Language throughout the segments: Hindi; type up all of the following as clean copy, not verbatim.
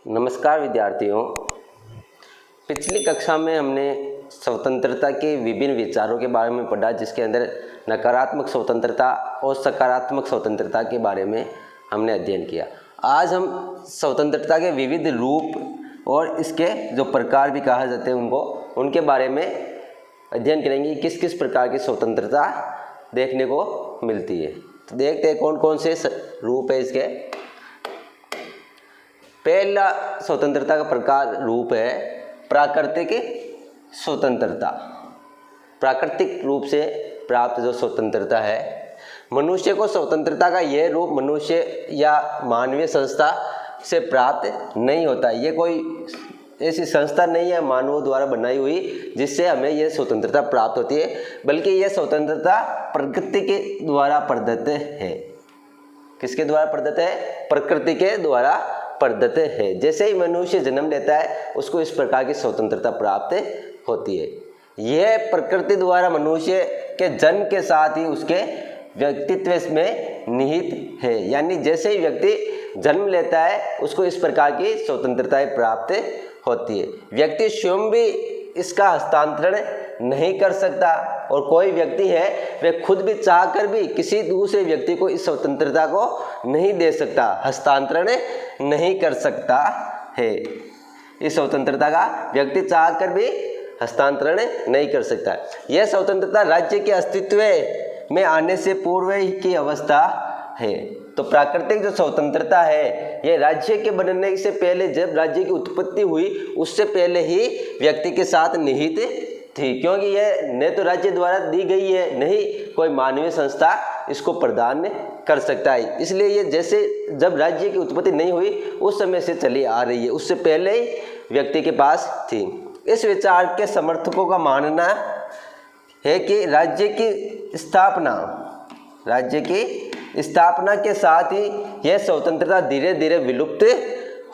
नमस्कार विद्यार्थियों। पिछली कक्षा में हमने स्वतंत्रता के विभिन्न विचारों के बारे में पढ़ा, जिसके अंदर नकारात्मक स्वतंत्रता और सकारात्मक स्वतंत्रता के बारे में हमने अध्ययन किया। आज हम स्वतंत्रता के विविध रूप और इसके जो प्रकार भी कहा जाते हैं उनके बारे में अध्ययन करेंगे। किस किस प्रकार की स्वतंत्रता देखने को मिलती है, तो देखते हैं कौन कौन से रूप है इसके। पहला स्वतंत्रता का प्रकार रूप है प्राकृतिक स्वतंत्रता। प्राकृतिक रूप से प्राप्त जो स्वतंत्रता है, मनुष्य को स्वतंत्रता का यह रूप मनुष्य या मानवीय संस्था से प्राप्त नहीं होता। ये कोई ऐसी संस्था नहीं है मानवों द्वारा बनाई हुई जिससे हमें यह स्वतंत्रता प्राप्त होती है, बल्कि यह स्वतंत्रता प्रकृति के द्वारा प्रदत्त है। किसके द्वारा प्रदत्त है? प्रकृति के द्वारा प्रदत्त है। जैसे ही मनुष्य जन्म लेता है उसको इस प्रकार की स्वतंत्रता प्राप्त होती है। यह प्रकृति द्वारा मनुष्य के जन्म के साथ ही उसके व्यक्तित्व में निहित है। यानी जैसे ही व्यक्ति जन्म लेता है उसको इस प्रकार की स्वतंत्रताएं प्राप्त होती है। व्यक्ति स्वयं भी इसका हस्तांतरण नहीं कर सकता, और कोई व्यक्ति है वह खुद भी चाहकर भी किसी दूसरे व्यक्ति को इस स्वतंत्रता को नहीं दे सकता, हस्तांतरण नहीं कर सकता है। इस स्वतंत्रता का व्यक्ति चाहकर भी हस्तांतरण नहीं कर सकता। यह स्वतंत्रता राज्य के अस्तित्व में आने से पूर्व की अवस्था है। तो प्राकृतिक जो स्वतंत्रता है यह राज्य के बनने से पहले, जब राज्य की उत्पत्ति हुई उससे पहले ही व्यक्ति के साथ निहित थी, क्योंकि यह न तो राज्य द्वारा दी गई है, नहीं कोई मानवीय संस्था इसको प्रदान कर सकता है। इसलिए ये जैसे जब राज्य की उत्पत्ति नहीं हुई उस समय से चली आ रही है, उससे पहले ही व्यक्ति के पास थी। इस विचार के समर्थकों का मानना है कि राज्य की स्थापना के साथ ही यह स्वतंत्रता धीरे धीरे विलुप्त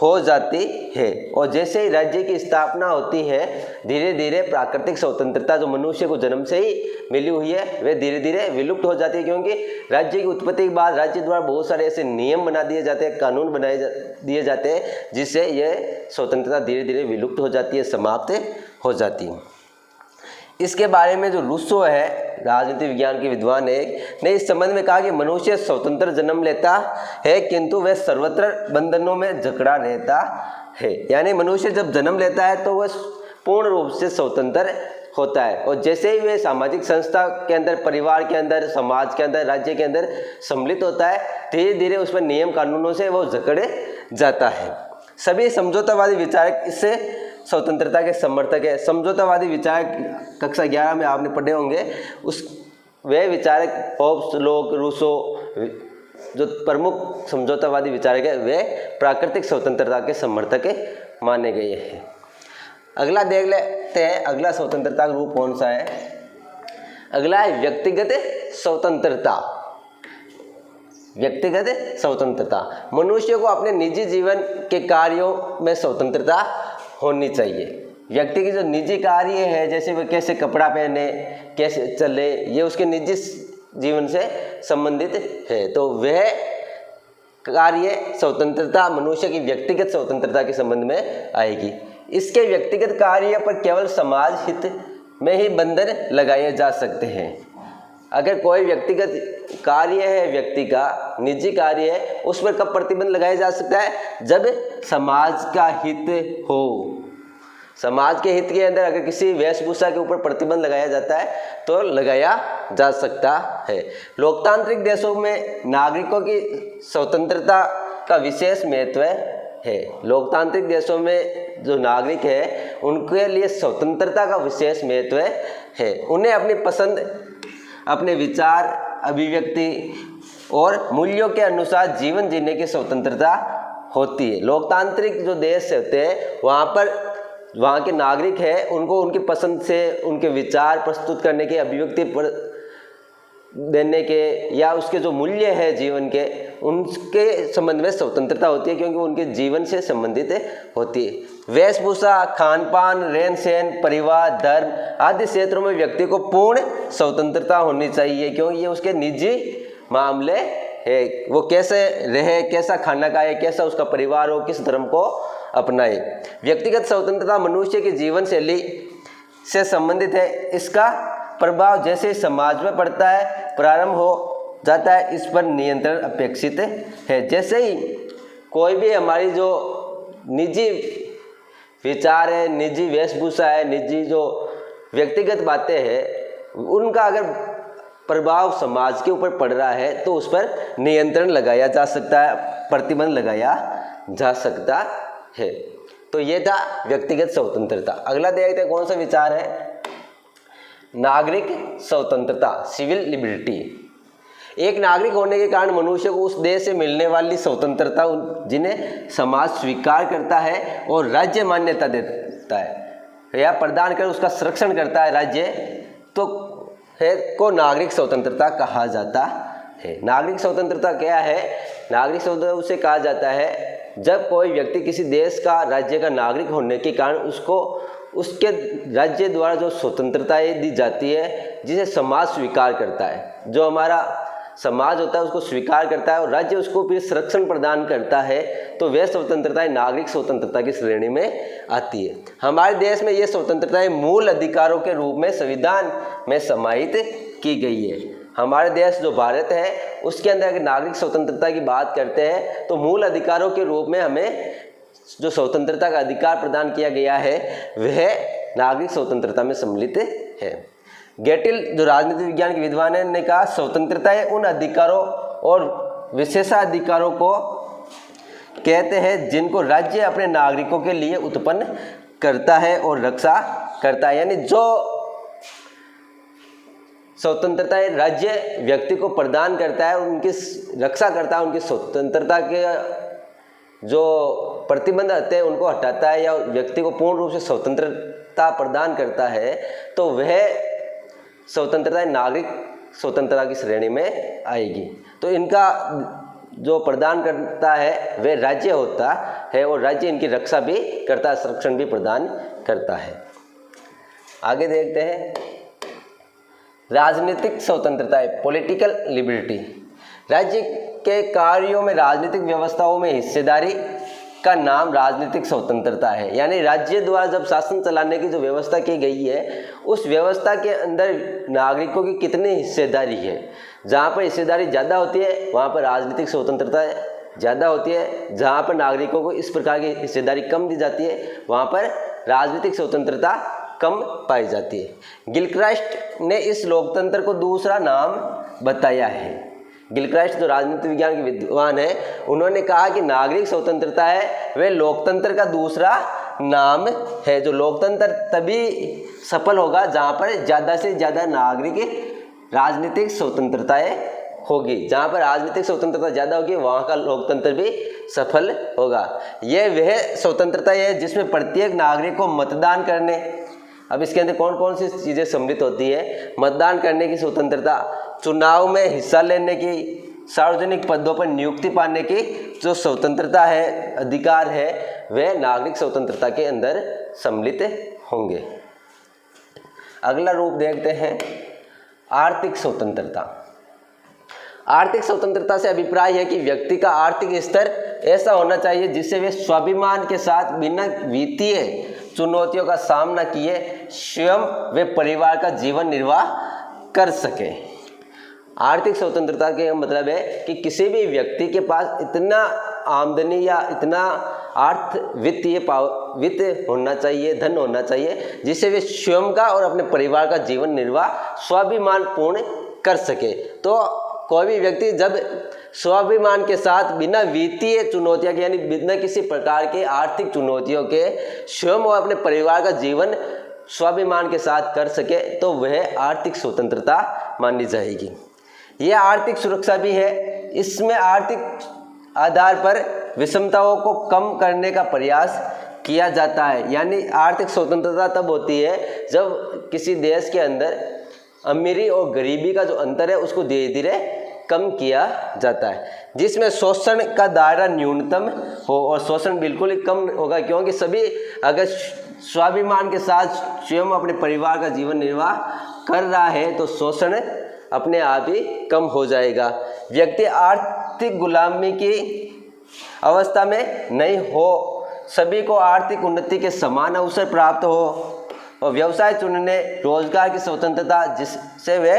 हो जाती है, और जैसे ही राज्य की स्थापना होती है धीरे धीरे प्राकृतिक स्वतंत्रता जो मनुष्य को जन्म से ही मिली हुई है वह धीरे धीरे विलुप्त हो जाती है। क्योंकि राज्य की उत्पत्ति के बाद राज्य द्वारा बहुत सारे ऐसे नियम बना दिए जाते हैं, कानून दिए जाते हैं, जिससे यह स्वतंत्रता धीरे धीरे विलुप्त हो जाती है, समाप्त हो जाती है। इसके बारे में जो रूसो है, राजनीति विज्ञान के विद्वान है, ने इस संबंध में कहा कि मनुष्य स्वतंत्र जन्म लेता है किंतु वह सर्वत्र बंधनों में जकड़ा रहता है। यानी मनुष्य जब जन्म लेता है तो वह पूर्ण रूप से स्वतंत्र होता है, और जैसे ही वह सामाजिक संस्था के अंदर, परिवार के अंदर, समाज के अंदर, राज्य के अंदर सम्मिलित होता है, धीरे धीरे उसमें नियम कानूनों से वो जकड़ जाता है। सभी समझौतावादी विचारक इससे स्वतंत्रता के समर्थक है। समझौतावादी विचारक कक्षा 11 में आपने पढ़े होंगे। वे विचारक होब्स, लोक, रूसो जो प्रमुख समझौतावादी विचारक है वे प्राकृतिक स्वतंत्रता के समर्थक माने गए हैं। अगला देख लेते हैं, अगला स्वतंत्रता का रूप कौन सा है। अगला है व्यक्तिगत स्वतंत्रता। व्यक्तिगत स्वतंत्रता, मनुष्य को अपने निजी जीवन के कार्यों में स्वतंत्रता होनी चाहिए। व्यक्ति की जो निजी कार्य है, जैसे वह कैसे कपड़ा पहने, कैसे चले, ये उसके निजी जीवन से संबंधित है, तो वह कार्य स्वतंत्रता मनुष्य की व्यक्तिगत स्वतंत्रता के संबंध में आएगी। इसके व्यक्तिगत कार्य पर केवल समाज हित में ही बंधन लगाए जा सकते हैं। अगर कोई व्यक्तिगत कार्य है, व्यक्ति का निजी कार्य है, उस पर कब प्रतिबंध लगाया जा सकता है? जब समाज का हित हो। समाज के हित के अंदर अगर किसी वेशभूषा के ऊपर प्रतिबंध लगाया जाता है तो लगाया जा सकता है। लोकतांत्रिक देशों में नागरिकों की स्वतंत्रता का विशेष महत्व है। लोकतांत्रिक देशों में जो नागरिक है उनके लिए स्वतंत्रता का विशेष महत्व है। उन्हें अपनी पसंद, अपने विचार, अभिव्यक्ति और मूल्यों के अनुसार जीवन जीने की स्वतंत्रता होती है। लोकतांत्रिक जो देश होते हैं वहाँ के नागरिक हैं, उनको उनकी पसंद से उनके विचार प्रस्तुत करने के, अभिव्यक्ति देने के, या उसके जो मूल्य है जीवन के, उनके संबंध में स्वतंत्रता होती है, क्योंकि उनके जीवन से संबंधित होती है। वेशभूषा, खान पान, रहन सहन, परिवार, धर्म आदि क्षेत्रों में व्यक्ति को पूर्ण स्वतंत्रता होनी चाहिए, क्योंकि ये उसके निजी मामले है। वो कैसे रहे, कैसा खाना खाए, कैसा उसका परिवार हो, किस धर्म को अपनाए। व्यक्तिगत स्वतंत्रता मनुष्य की जीवन शैली से संबंधित है। इसका प्रभाव जैसे समाज में पड़ता है, प्रारंभ हो जाता है, इस पर नियंत्रण अपेक्षित है। जैसे ही कोई भी हमारी जो निजी विचार है, निजी वेशभूषा है, निजी जो व्यक्तिगत बातें हैं, उनका अगर प्रभाव समाज के ऊपर पड़ रहा है तो उस पर नियंत्रण लगाया जा सकता है, प्रतिबंध लगाया जा सकता है। तो ये था व्यक्तिगत स्वतंत्रता। अगला देखते हैं कौन सा विचार है, नागरिक स्वतंत्रता, सिविल लिबर्टी। एक नागरिक होने के कारण मनुष्य को उस देश से मिलने वाली स्वतंत्रता जिन्हें समाज स्वीकार करता है और राज्य मान्यता देता है या प्रदान कर उसका संरक्षण करता है राज्य, तो है को नागरिक स्वतंत्रता कहा जाता है। नागरिक स्वतंत्रता क्या है? नागरिक स्वतंत्रता उसे कहा जाता है जब कोई व्यक्ति किसी देश का, राज्य का नागरिक होने के कारण उसको उसके राज्य द्वारा जो स्वतंत्रताएं दी जाती है जिसे समाज स्वीकार करता है, जो हमारा समाज होता है उसको स्वीकार करता है और राज्य उसको फिर संरक्षण प्रदान करता है, तो वह स्वतंत्रताएं नागरिक स्वतंत्रता की श्रेणी में आती है। हमारे देश में ये स्वतंत्रताएं मूल अधिकारों के रूप में संविधान में समाहित की गई है। हमारे देश जो भारत है उसके अंदर अगर नागरिक स्वतंत्रता की बात करते हैं तो मूल अधिकारों के रूप में हमें जो स्वतंत्रता का अधिकार प्रदान किया गया है वह नागरिक स्वतंत्रता में सम्मिलित है। गेटिल जो राजनीति विज्ञान के विद्वान है ने कहा स्वतंत्रता उन अधिकारों और विशेषाधिकारों को कहते हैं जिनको राज्य अपने नागरिकों के लिए उत्पन्न करता है और रक्षा करता है। यानी जो स्वतंत्रता राज्य व्यक्ति को प्रदान करता है, उनकी रक्षा करता है, उनकी स्वतंत्रता के जो प्रतिबंध होते हैं उनको हटाता है या व्यक्ति को पूर्ण रूप से स्वतंत्रता प्रदान करता है, तो वह स्वतंत्रता नागरिक स्वतंत्रता की श्रेणी में आएगी। तो इनका जो प्रदान करता है वह राज्य होता है और राज्य इनकी रक्षा भी करता है, संरक्षण भी प्रदान करता है। आगे देखते हैं राजनीतिक स्वतंत्रता, पॉलिटिकल लिबर्टी। राज्य के कार्यों में राजनीतिक व्यवस्थाओं में हिस्सेदारी का नाम राजनीतिक स्वतंत्रता है। यानी राज्य द्वारा जब शासन चलाने की जो व्यवस्था की गई है उस व्यवस्था के अंदर नागरिकों की कितनी हिस्सेदारी है। जहाँ पर हिस्सेदारी ज़्यादा होती है वहाँ पर राजनीतिक स्वतंत्रता ज़्यादा होती है, जहाँ पर नागरिकों को इस प्रकार की हिस्सेदारी कम दी जाती है वहाँ पर राजनीतिक स्वतंत्रता कम पाई जाती है। गिलक्राइस्ट ने इस लोकतंत्र को दूसरा नाम बताया है। गिलक्राइस्ट जो राजनीति विज्ञान के विद्वान है उन्होंने कहा कि नागरिक स्वतंत्रता है वह लोकतंत्र का दूसरा नाम है। जो लोकतंत्र तभी सफल होगा जहाँ पर ज़्यादा से ज़्यादा नागरिक राजनीतिक स्वतंत्रताएं होगी। जहाँ पर राजनीतिक स्वतंत्रता ज़्यादा होगी वहाँ का लोकतंत्र भी सफल होगा। यह वह स्वतंत्रता है जिसमें प्रत्येक नागरिक को मतदान करने, अब इसके अंदर कौन कौन सी चीज़ें सम्मिलित होती है, मतदान करने की स्वतंत्रता, चुनाव में हिस्सा लेने की, सार्वजनिक पदों पर नियुक्ति पाने की जो स्वतंत्रता है, अधिकार है, वह नागरिक स्वतंत्रता के अंदर सम्मिलित होंगे। अगला रूप देखते हैं आर्थिक स्वतंत्रता। आर्थिक स्वतंत्रता से अभिप्राय है कि व्यक्ति का आर्थिक स्तर ऐसा होना चाहिए जिससे वे स्वाभिमान के साथ बिना वित्तीय चुनौतियों का सामना किए स्वयं वे परिवार का जीवन निर्वाह कर सके। आर्थिक स्वतंत्रता के मतलब है कि किसी भी व्यक्ति के पास इतना आमदनी या इतना वित्त होना चाहिए, धन होना चाहिए जिससे वे स्वयं का और अपने परिवार का जीवन निर्वाह स्वाभिमान पूर्ण कर सके। तो कोई भी व्यक्ति जब स्वाभिमान के साथ बिना वित्तीय चुनौतियों के यानी बिना किसी प्रकार के आर्थिक चुनौतियों के स्वयं और अपने परिवार का जीवन स्वाभिमान के साथ कर सके तो वह आर्थिक स्वतंत्रता मानी जाएगी। यह आर्थिक सुरक्षा भी है। इसमें आर्थिक आधार पर विषमताओं को कम करने का प्रयास किया जाता है। यानी आर्थिक स्वतंत्रता तब होती है जब किसी देश के अंदर अमीरी और गरीबी का जो अंतर है उसको धीरे धीरे कम किया जाता है, जिसमें शोषण का दायरा न्यूनतम हो। और शोषण बिल्कुल ही कम होगा क्योंकि सभी अगर स्वाभिमान के साथ स्वयं अपने परिवार का जीवन निर्वाह कर रहा है तो शोषण अपने आप ही कम हो जाएगा। व्यक्ति आर्थिक गुलामी की अवस्था में नहीं हो सभी को आर्थिक उन्नति के समान अवसर प्राप्त हो और व्यवसाय चुनने, रोजगार की स्वतंत्रता जिससे वे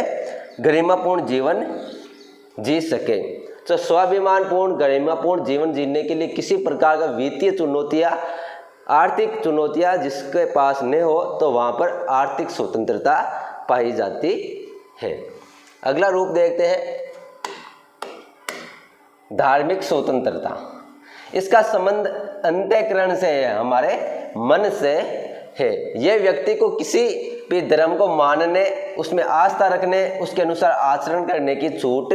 गरिमापूर्ण जीवन जी सके। तो स्वाभिमानपूर्ण गरिमापूर्ण जीवन जीने के लिए किसी प्रकार का वित्तीय चुनौतियाँ, आर्थिक चुनौतियाँ जिसके पास न हो तो वहाँ पर आर्थिक स्वतंत्रता पाई जाती है। अगला रूप देखते हैं, धार्मिक स्वतंत्रता। इसका संबंध अंतःकरण से है, हमारे मन से है। यह व्यक्ति को किसी भी धर्म को मानने, उसमें आस्था रखने, उसके अनुसार आचरण करने की छूट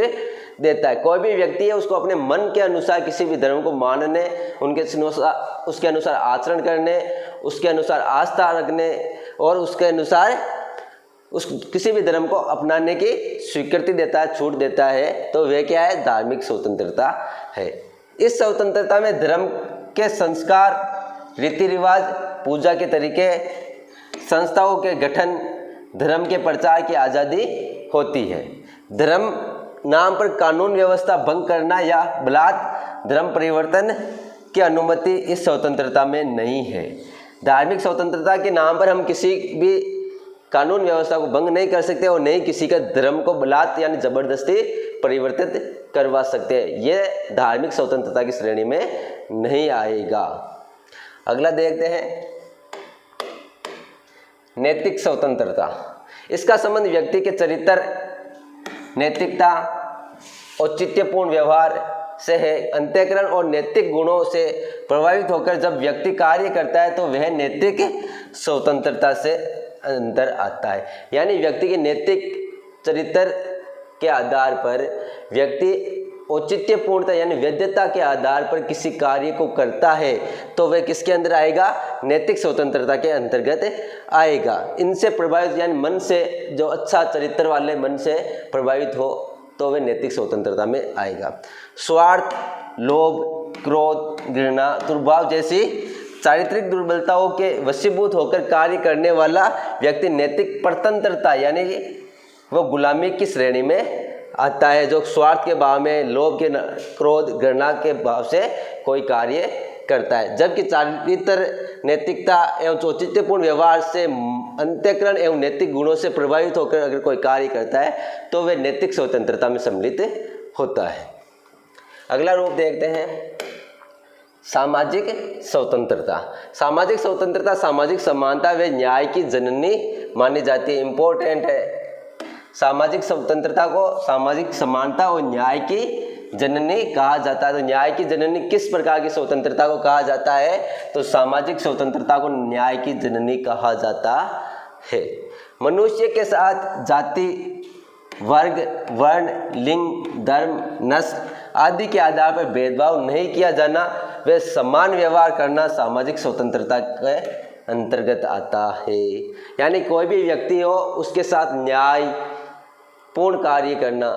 देता है। कोई भी व्यक्ति है उसको अपने मन के अनुसार किसी भी धर्म को मानने, उसके अनुसार आचरण करने, उसके अनुसार आस्था रखने और उसके अनुसार किसी भी धर्म को अपनाने की स्वीकृति देता है, छूट देता है, तो वह क्या है? धार्मिक स्वतंत्रता है। इस स्वतंत्रता में धर्म के संस्कार, रीति रिवाज, पूजा के तरीके, संस्थाओं के गठन, धर्म के प्रचार की आज़ादी होती है। धर्म नाम पर कानून व्यवस्था भंग करना या बलात् धर्म परिवर्तन की अनुमति इस स्वतंत्रता में नहीं है। धार्मिक स्वतंत्रता के नाम पर हम किसी भी कानून व्यवस्था को भंग नहीं कर सकते और नहीं किसी का धर्म को बलात् यानी जबरदस्ती परिवर्तित करवा सकते हैं। यह धार्मिक स्वतंत्रता की श्रेणी में नहीं आएगा। अगला देखते हैं, नैतिक स्वतंत्रता। इसका संबंध व्यक्ति के चरित्र, नैतिकता, औचित्यपूर्ण व्यवहार से है। अंतःकरण और नैतिक गुणों से प्रभावित होकर जब व्यक्ति कार्य करता है तो वह नैतिक स्वतंत्रता से अंदर आता है। यानी व्यक्ति के नैतिक चरित्र के आधार पर व्यक्ति औचित्यपूर्णता यानी वैधता के आधार पर किसी कार्य को करता है तो वह किसके अंदर आएगा? नैतिक स्वतंत्रता के अंतर्गत आएगा। इनसे प्रभावित यानी मन से, जो अच्छा चरित्र वाले मन से प्रभावित हो तो वह नैतिक स्वतंत्रता में आएगा। स्वार्थ, लोभ, क्रोध, घृणा, दुर्भाव जैसी चारित्रिक दुर्बलताओं के वशीभूत होकर कार्य करने वाला व्यक्ति नैतिक परतंत्रता यानी वो गुलामी की श्रेणी में आता है। जो स्वार्थ के भाव में, लोभ के, क्रोध, घृणा के भाव से कोई कार्य करता है। जबकि चारित्र, नैतिकता एवं औचित्यपूर्ण व्यवहार से, अंतःकरण एवं नैतिक गुणों से प्रभावित होकर अगर कोई कार्य करता है तो वह नैतिक स्वतंत्रता में सम्मिलित होता है। अगला रूप देखते हैं, सामाजिक स्वतंत्रता। सामाजिक स्वतंत्रता सामाजिक समानता व न्याय की जननी मानी जाती है। इम्पोर्टेंट है। सामाजिक स्वतंत्रता को सामाजिक समानता और न्याय की जननी कहा जाता है। तो न्याय की जननी किस प्रकार की स्वतंत्रता को कहा जाता है? तो सामाजिक स्वतंत्रता को न्याय की जननी कहा जाता है। मनुष्य के साथ जाति, वर्ग, वर्ण, लिंग, धर्म, नस्ल आदि के आधार पर भेदभाव नहीं किया जाना, वे समान व्यवहार करना सामाजिक स्वतंत्रता के अंतर्गत आता है। यानी कोई भी व्यक्ति हो उसके साथ न्याय पूर्ण कार्य करना,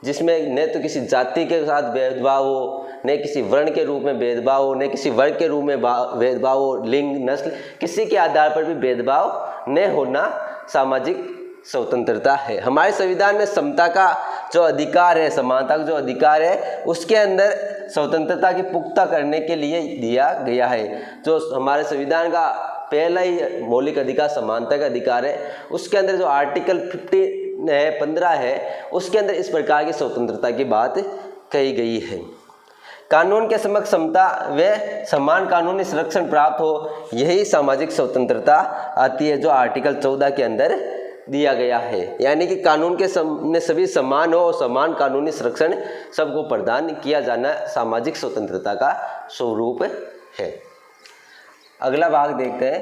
जिसमें न तो किसी जाति के साथ भेदभाव हो, न किसी वर्ण के रूप में भेदभाव हो, न किसी वर्ग के रूप में भेदभाव हो, लिंग, नस्ल किसी के आधार पर भी भेदभाव न होना सामाजिक स्वतंत्रता है। हमारे संविधान में समता का जो अधिकार है, समानता का जो अधिकार है, उसके अंदर स्वतंत्रता की पुख्ता करने के लिए दिया गया है। जो हमारे संविधान का पहला ही मौलिक अधिकार समानता का अधिकार है, उसके अंदर जो आर्टिकल 15 है उसके अंदर इस प्रकार की स्वतंत्रता की बात कही गई है। कानून के समक्ष समता व समान कानूनी संरक्षण प्राप्त हो, यही सामाजिक स्वतंत्रता आती है जो आर्टिकल 14 के अंदर दिया गया है। यानी कि कानून के सामने सभी समान हो और समान कानूनी संरक्षण सबको प्रदान किया जाना सामाजिक स्वतंत्रता का स्वरूप है। अगला भाग देखते हैं।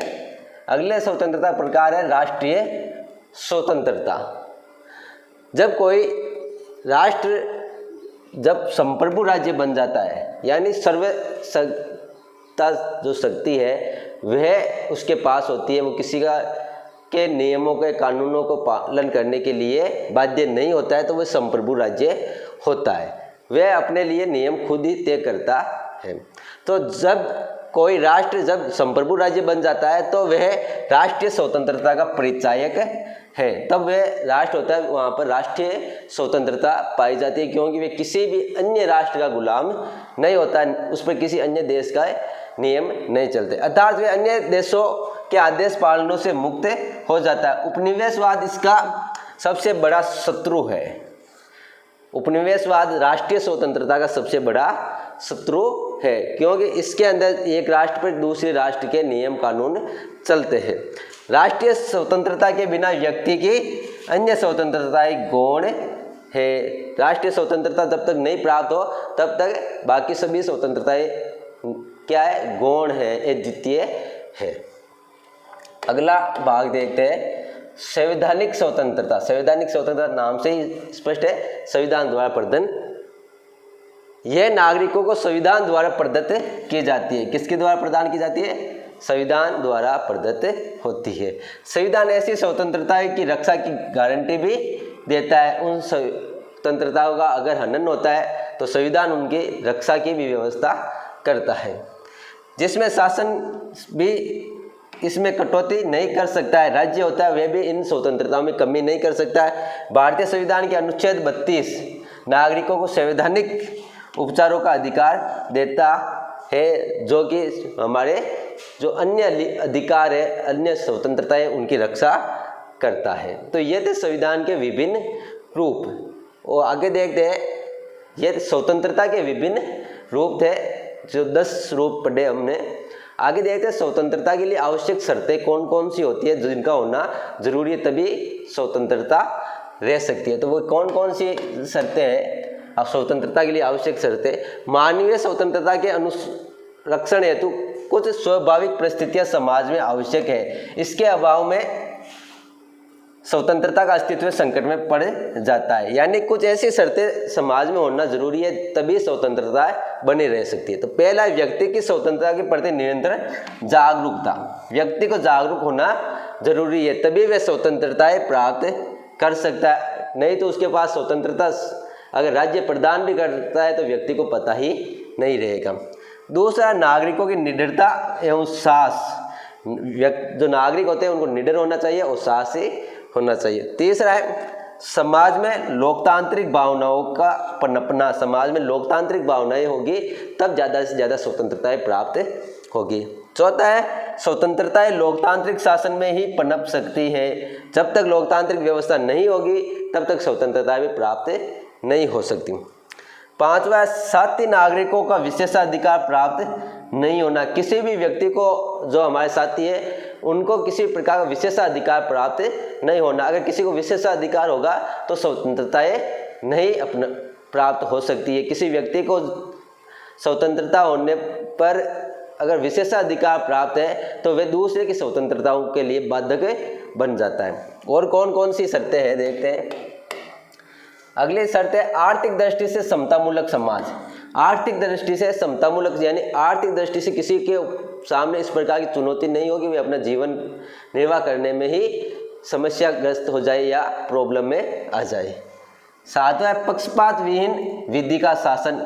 अगले स्वतंत्रता प्रकार है राष्ट्रीय स्वतंत्रता। जब कोई राष्ट्र जब संप्रभु राज्य बन जाता है, यानी सर्वसत्ता जो शक्ति है वह उसके पास होती है, वो किसी का के नियमों के कानूनों को पालन करने के लिए बाध्य नहीं होता है, तो वह संप्रभु राज्य होता है। वह अपने लिए नियम खुद ही तय करता है। तो जब कोई राष्ट्र जब संप्रभु राज्य बन जाता है तो वह राष्ट्रीय स्वतंत्रता का परिचायक है, तब वह राष्ट्र होता है, वहाँ पर राष्ट्रीय स्वतंत्रता पाई जाती है, क्योंकि वह किसी भी अन्य राष्ट्र का गुलाम नहीं होता है, उस पर किसी अन्य देश का नियम नहीं चलते, अर्थात वे अन्य देशों के आदेश पालनों से मुक्त हो जाता है। उपनिवेशवाद इसका सबसे बड़ा शत्रु है। उपनिवेशवाद राष्ट्रीय स्वतंत्रता का सबसे बड़ा शत्रु है, क्योंकि इसके अंदर एक राष्ट्र पर दूसरे राष्ट्र के नियम कानून चलते हैं। राष्ट्रीय स्वतंत्रता के बिना व्यक्ति की अन्य स्वतंत्रताएं गौण है। राष्ट्रीय स्वतंत्रता जब तक नहीं प्राप्त हो तब तक बाकी सभी स्वतंत्रताएं क्या है, गौण है, अद्वितीय है। अगला भाग देखते हैं, संवैधानिक स्वतंत्रता। संवैधानिक स्वतंत्रता नाम से ही स्पष्ट है, संविधान द्वारा प्रदत्त। यह नागरिकों को संविधान द्वारा प्रदत्त की जाती है। किसके द्वारा प्रदान की जाती है? संविधान द्वारा प्रदत्त होती है। संविधान ऐसी स्वतंत्रता की रक्षा की गारंटी भी देता है। उन स्वतंत्रताओं का अगर हनन होता है तो संविधान उनकी रक्षा की भी व्यवस्था करता है, जिसमें शासन भी इसमें कटौती नहीं कर सकता है। राज्य होता है वह भी इन स्वतंत्रताओं में कमी नहीं कर सकता है। भारतीय संविधान के अनुच्छेद 32 नागरिकों को संवैधानिक उपचारों का अधिकार देता है, जो कि हमारे जो अन्य अधिकार है, अन्य स्वतंत्रताएं, उनकी रक्षा करता है। तो ये थे संविधान के विभिन्न रूप। और आगे देखते हैं, ये स्वतंत्रता के विभिन्न रूप थे, जो 10 रूप पढ़े हमने। आगे देखते हैं स्वतंत्रता के लिए आवश्यक शर्तें कौन कौन सी होती है, जिनका होना जरूरी है, तभी स्वतंत्रता रह सकती है। तो वो कौन कौन सी शर्तें हैं स्वतंत्रता के लिए आवश्यक शर्तें? मानवीय स्वतंत्रता के अनुरक्षण हेतु कुछ स्वाभाविक परिस्थितियां समाज में आवश्यक है। इसके अभाव में स्वतंत्रता का अस्तित्व संकट में पड़ जाता है। यानी कुछ ऐसी शर्तें समाज में होना जरूरी है, तभी स्वतंत्रता बनी रह सकती है। तो पहला, व्यक्ति की स्वतंत्रता के प्रति निरंतर जागरूकता। व्यक्ति को जागरूक होना जरूरी है, तभी वह स्वतंत्रताएं प्राप्त कर सकता है। नहीं तो उसके पास स्वतंत्रता अगर राज्य प्रदान भी करता है तो व्यक्ति को पता ही नहीं रहेगा। दूसरा, नागरिकों की निडरता एवं साहस। जो नागरिक होते हैं उनको निडर होना चाहिए और साहसी होना चाहिए। तीसरा है, समाज में लोकतांत्रिक भावनाओं का पनपना। समाज में लोकतांत्रिक भावनाएं होगी तब ज़्यादा से ज़्यादा स्वतंत्रताएं प्राप्त होगी। चौथा है, स्वतंत्रताएं लोकतांत्रिक शासन में ही पनप सकती है। जब तक लोकतांत्रिक व्यवस्था नहीं होगी तब तक स्वतंत्रता भी प्राप्त नहीं हो सकती। पांचवा, साथी नागरिकों का विशेषाधिकार प्राप्त नहीं होना। किसी भी व्यक्ति को, जो हमारे साथी है, उनको किसी प्रकार का विशेषाधिकार प्राप्त नहीं होना। अगर किसी को विशेषाधिकार होगा तो स्वतंत्रताएं नहीं प्राप्त हो सकती है। किसी व्यक्ति को स्वतंत्रता होने पर अगर विशेषाधिकार प्राप्त है तो वह दूसरे की स्वतंत्रताओं के लिए बाधक बन जाता है। और कौन कौन सी शर्तें हैं देखते हैं। अगली शर्त है, आर्थिक दृष्टि से समतामूलक समाज। आर्थिक दृष्टि से समतामूलक यानी आर्थिक दृष्टि से किसी के सामने इस प्रकार की चुनौती नहीं होगी, वे अपना जीवन निर्वाह करने में ही समस्याग्रस्त हो जाए या प्रॉब्लम में आ जाए। सातवां, पक्षपात विहीन विधि का शासन।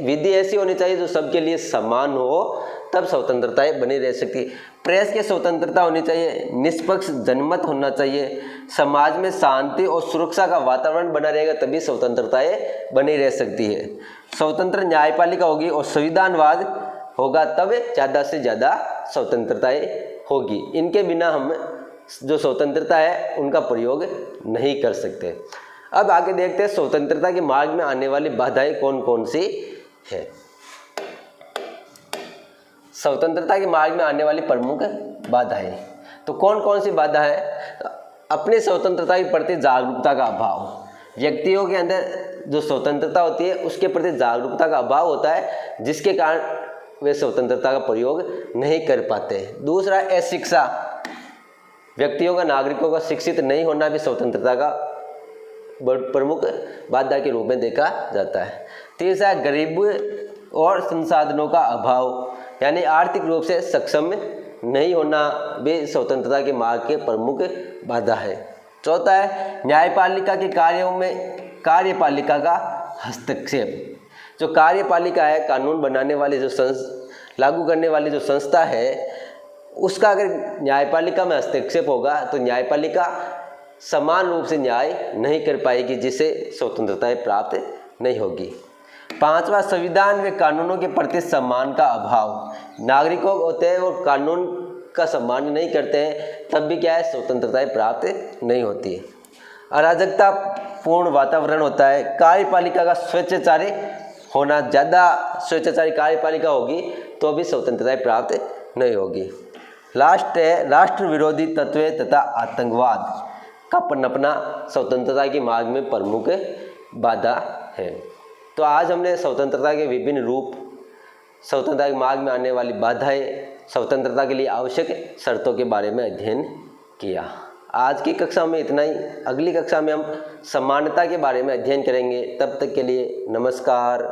विधि ऐसी होनी चाहिए जो सबके लिए समान हो, तब स्वतंत्रताएं बनी रह सकती। प्रेस की स्वतंत्रता होनी चाहिए, निष्पक्ष जनमत होना चाहिए, समाज में शांति और सुरक्षा का वातावरण बना रहेगा तभी स्वतंत्रताएं बनी रह सकती है। स्वतंत्र न्यायपालिका होगी और संविधानवाद होगा, तब ज़्यादा से ज़्यादा स्वतंत्रताएं होगी। इनके बिना हम जो स्वतंत्रता है उनका प्रयोग नहीं कर सकते। अब आगे देखते हैं स्वतंत्रता के मार्ग में आने वाली बाधाएं कौन कौन सी है। स्वतंत्रता के मार्ग में आने वाली प्रमुख बाधाएं, तो कौन कौन सी बाधा है? अपनी स्वतंत्रता के प्रति जागरूकता का अभाव। व्यक्तियों के अंदर जो स्वतंत्रता होती है उसके प्रति जागरूकता का अभाव होता है, जिसके कारण वे स्वतंत्रता का प्रयोग नहीं कर पाते। दूसरा, अशिक्षा। व्यक्तियों का, नागरिकों का शिक्षित नहीं होना भी स्वतंत्रता का प्रमुख बाधा के रूप में देखा जाता है। तीसरा, गरीब और संसाधनों का अभाव, यानी आर्थिक रूप से सक्षम नहीं होना भी स्वतंत्रता के मार्ग के प्रमुख बाधा है। चौथा है, न्यायपालिका के कार्यों में कार्यपालिका का हस्तक्षेप। जो कार्यपालिका है, कानून बनाने वाली जो लागू करने वाली जो संस्था है, उसका अगर न्यायपालिका में हस्तक्षेप होगा तो न्यायपालिका समान रूप से न्याय नहीं कर पाएगी, जिससे स्वतंत्रताएं प्राप्त नहीं होगी। पांचवा, संविधान व कानूनों के प्रति सम्मान का अभाव। नागरिकों होते हैं वो कानून का सम्मान नहीं करते हैं, तब भी क्या है, स्वतंत्रताएं प्राप्त नहीं होती है। अराजकता पूर्ण वातावरण होता है। कार्यपालिका का स्वेच्छाचारी होना, ज़्यादा स्वेच्छाचारी कार्यपालिका होगी तो भी स्वतंत्रताएं प्राप्त नहीं होगी। लास्ट है, राष्ट्र विरोधी तत्व तथा आतंकवाद का पनपना स्वतंत्रता के मार्ग में प्रमुख बाधा है। तो आज हमने स्वतंत्रता के विभिन्न रूप, स्वतंत्रता के मार्ग में आने वाली बाधाएं, स्वतंत्रता के लिए आवश्यक शर्तों के बारे में अध्ययन किया। आज की कक्षा में इतना ही। अगली कक्षा में हम समानता के बारे में अध्ययन करेंगे। तब तक के लिए नमस्कार।